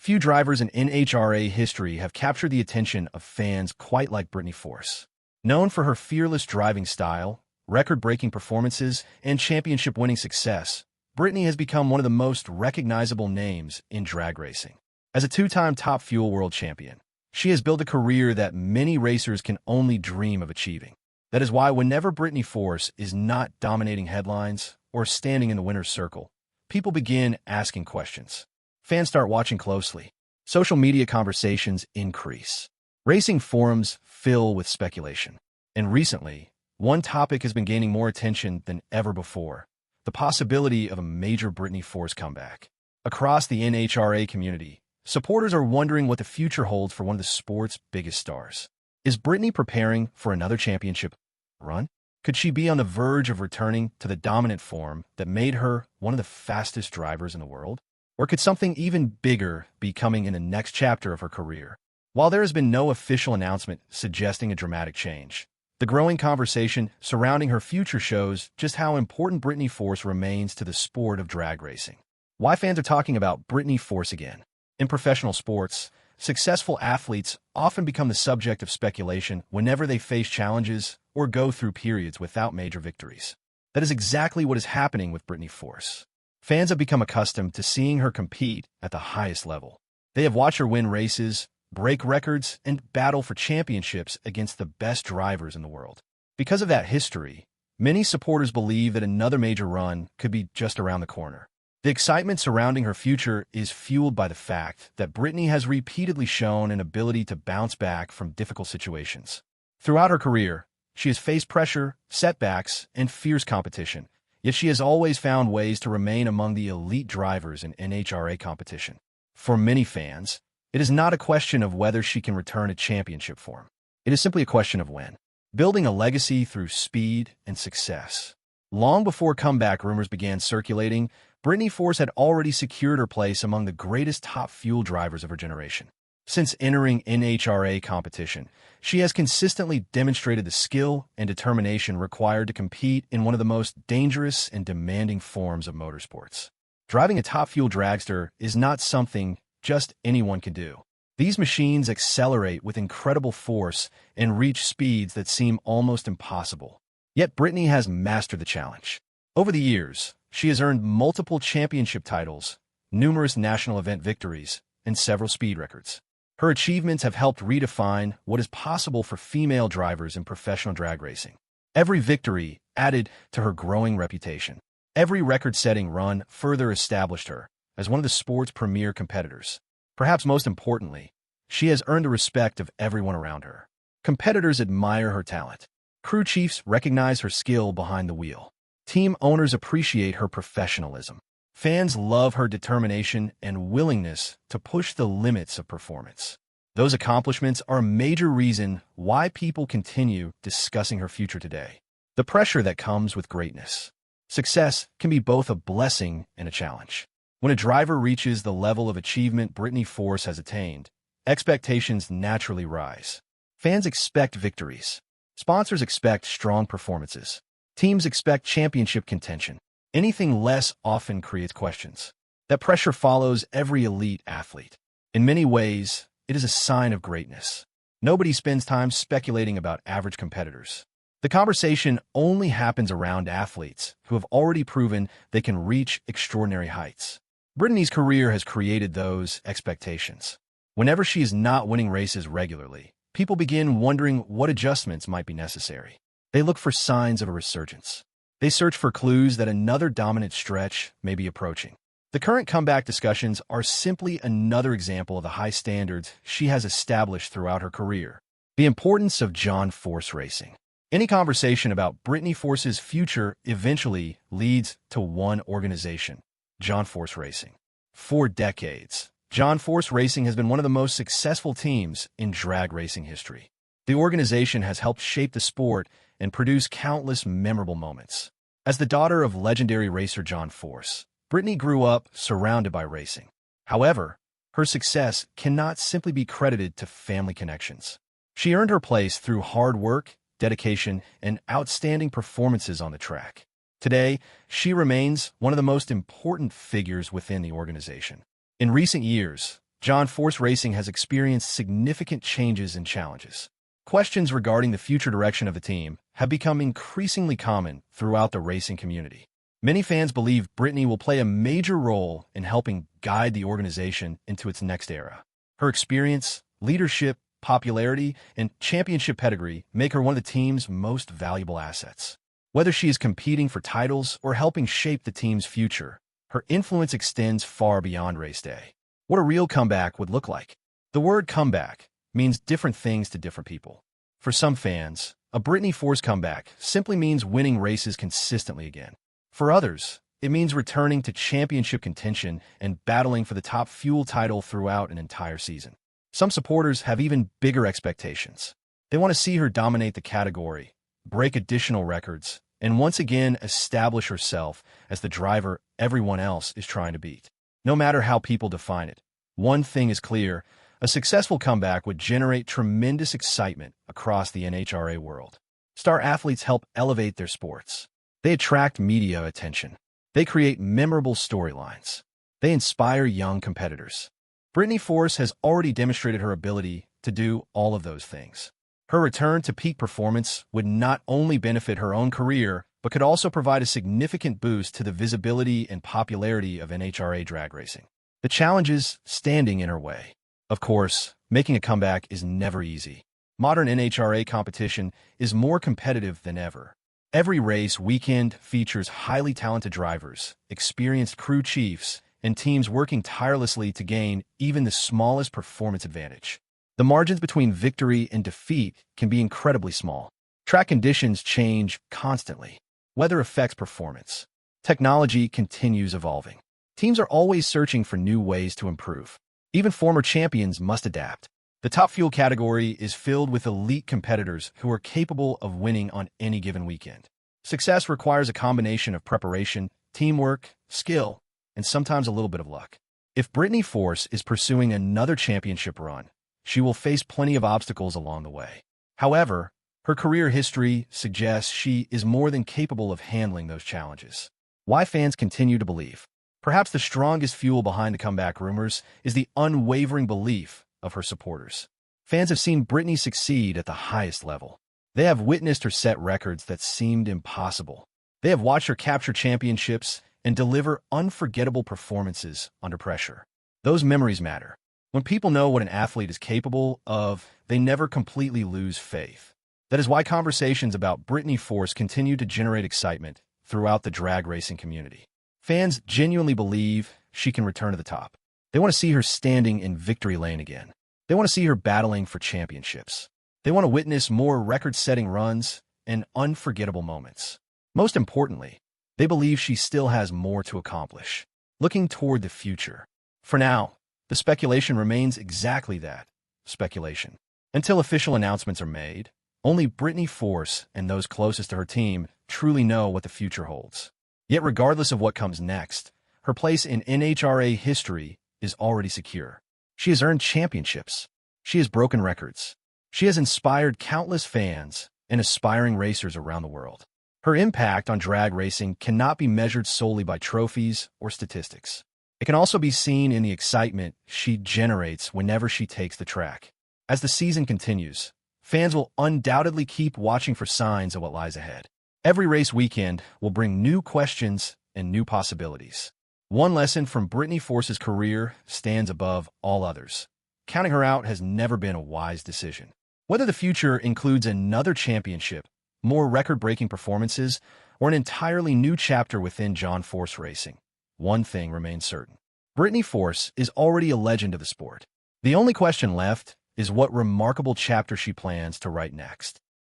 Few drivers in NHRA history have captured the attention of fans quite like Britney Force. Known for her fearless driving style, record-breaking performances, and championship-winning success, Brittany has become one of the most recognizable names in drag racing. As a two-time Top Fuel world champion, she has built a career that many racers can only dream of achieving. That is why whenever Britney Force is not dominating headlines or standing in the winner's circle, people begin asking questions. Fans start watching closely. Social media conversations increase. Racing forums fill with speculation. And recently, one topic has been gaining more attention than ever before: the possibility of a major Britney Force comeback. Across the NHRA community, supporters are wondering what the future holds for one of the sport's biggest stars. Is Brittany preparing for another championship run? Could she be on the verge of returning to the dominant form that made her one of the fastest drivers in the world? Or could something even bigger be coming in the next chapter of her career? While there has been no official announcement suggesting a dramatic change, the growing conversation surrounding her future shows just how important Britney Force remains to the sport of drag racing. Why fans are talking about Britney Force again? In professional sports, successful athletes often become the subject of speculation whenever they face challenges or go through periods without major victories. That is exactly what is happening with Britney Force. Fans have become accustomed to seeing her compete at the highest level. They have watched her win races, break records, and battle for championships against the best drivers in the world. Because of that history, many supporters believe that another major run could be just around the corner. The excitement surrounding her future is fueled by the fact that Brittany has repeatedly shown an ability to bounce back from difficult situations. Throughout her career, she has faced pressure, setbacks, and fierce competition, yet she has always found ways to remain among the elite drivers in NHRA competition. For many fans, it is not a question of whether she can return to championship form. It is simply a question of when. Building a legacy through speed and success. Long before comeback rumors began circulating, Britney Force had already secured her place among the greatest Top Fuel drivers of her generation. Since entering NHRA competition, she has consistently demonstrated the skill and determination required to compete in one of the most dangerous and demanding forms of motorsports. Driving a Top Fuel dragster is not something just anyone can do. These machines accelerate with incredible force and reach speeds that seem almost impossible. Yet Brittany has mastered the challenge. Over the years, she has earned multiple championship titles, numerous national event victories, and several speed records. Her achievements have helped redefine what is possible for female drivers in professional drag racing. Every victory added to her growing reputation. Every record-setting run further established her as one of the sport's premier competitors. Perhaps most importantly, she has earned the respect of everyone around her. Competitors admire her talent. Crew chiefs recognize her skill behind the wheel. Team owners appreciate her professionalism. Fans love her determination and willingness to push the limits of performance. Those accomplishments are a major reason why people continue discussing her future today. The pressure that comes with greatness. Success can be both a blessing and a challenge. When a driver reaches the level of achievement Britney Force has attained, expectations naturally rise. Fans expect victories. Sponsors expect strong performances. Teams expect championship contention. Anything less often creates questions. That pressure follows every elite athlete. In many ways, it is a sign of greatness. Nobody spends time speculating about average competitors. The conversation only happens around athletes who have already proven they can reach extraordinary heights. Brittany's career has created those expectations. Whenever she is not winning races regularly, people begin wondering what adjustments might be necessary. They look for signs of a resurgence. They search for clues that another dominant stretch may be approaching. The current comeback discussions are simply another example of the high standards she has established throughout her career. The importance of John Force racing. Any conversation about Britney Force's future eventually leads to one organization: John Force Racing. For decades, John Force Racing has been one of the most successful teams in drag racing history. The organization has helped shape the sport and produce countless memorable moments. As the daughter of legendary racer John Force, Brittany grew up surrounded by racing. However, her success cannot simply be credited to family connections. She earned her place through hard work, dedication, and outstanding performances on the track. Today, she remains one of the most important figures within the organization. In recent years, John Force Racing has experienced significant changes and challenges. Questions regarding the future direction of the team have become increasingly common throughout the racing community. Many fans believe Brittany will play a major role in helping guide the organization into its next era. Her experience, leadership, popularity, and championship pedigree make her one of the team's most valuable assets. Whether she is competing for titles or helping shape the team's future, her influence extends far beyond race day. What a real comeback would look like. The word comeback means different things to different people. For some fans, a Britney Force comeback simply means winning races consistently again. For others, it means returning to championship contention and battling for the Top Fuel title throughout an entire season. Some supporters have even bigger expectations. They want to see her dominate the category, break additional records, and once again establish herself as the driver everyone else is trying to beat. No matter how people define it, one thing is clear: a successful comeback would generate tremendous excitement across the NHRA world. Star athletes help elevate their sports. They attract media attention. They create memorable storylines. They inspire young competitors. Britney Force has already demonstrated her ability to do all of those things. Her return to peak performance would not only benefit her own career, but could also provide a significant boost to the visibility and popularity of NHRA drag racing. The challenges standing in her way. Of course, making a comeback is never easy. Modern NHRA competition is more competitive than ever. Every race weekend features highly talented drivers, experienced crew chiefs, and teams working tirelessly to gain even the smallest performance advantage. The margins between victory and defeat can be incredibly small. Track conditions change constantly. Weather affects performance. Technology continues evolving. Teams are always searching for new ways to improve. Even former champions must adapt. The Top Fuel category is filled with elite competitors who are capable of winning on any given weekend. Success requires a combination of preparation, teamwork, skill, and sometimes a little bit of luck. If Britney Force is pursuing another championship run, she will face plenty of obstacles along the way. However, her career history suggests she is more than capable of handling those challenges. Why fans continue to believe? Perhaps the strongest fuel behind the comeback rumors is the unwavering belief of her supporters. Fans have seen Britney succeed at the highest level. They have witnessed her set records that seemed impossible. They have watched her capture championships and deliver unforgettable performances under pressure. Those memories matter. When people know what an athlete is capable of, they never completely lose faith. That is why conversations about Britney Force continue to generate excitement throughout the drag racing community. Fans genuinely believe she can return to the top. They want to see her standing in victory lane again. They want to see her battling for championships. They want to witness more record-setting runs and unforgettable moments. Most importantly, they believe she still has more to accomplish, looking toward the future. For now, the speculation remains exactly that, speculation. Until official announcements are made, only Britney Force and those closest to her team truly know what the future holds. Yet regardless of what comes next, her place in NHRA history is already secure. She has earned championships. She has broken records. She has inspired countless fans and aspiring racers around the world. Her impact on drag racing cannot be measured solely by trophies or statistics. It can also be seen in the excitement she generates whenever she takes the track. As the season continues, fans will undoubtedly keep watching for signs of what lies ahead. Every race weekend will bring new questions and new possibilities. One lesson from Britney Force's career stands above all others. Counting her out has never been a wise decision. Whether the future includes another championship, more record-breaking performances, or an entirely new chapter within John Force Racing, one thing remains certain. Britney Force is already a legend of the sport. The only question left is what remarkable chapter she plans to write next.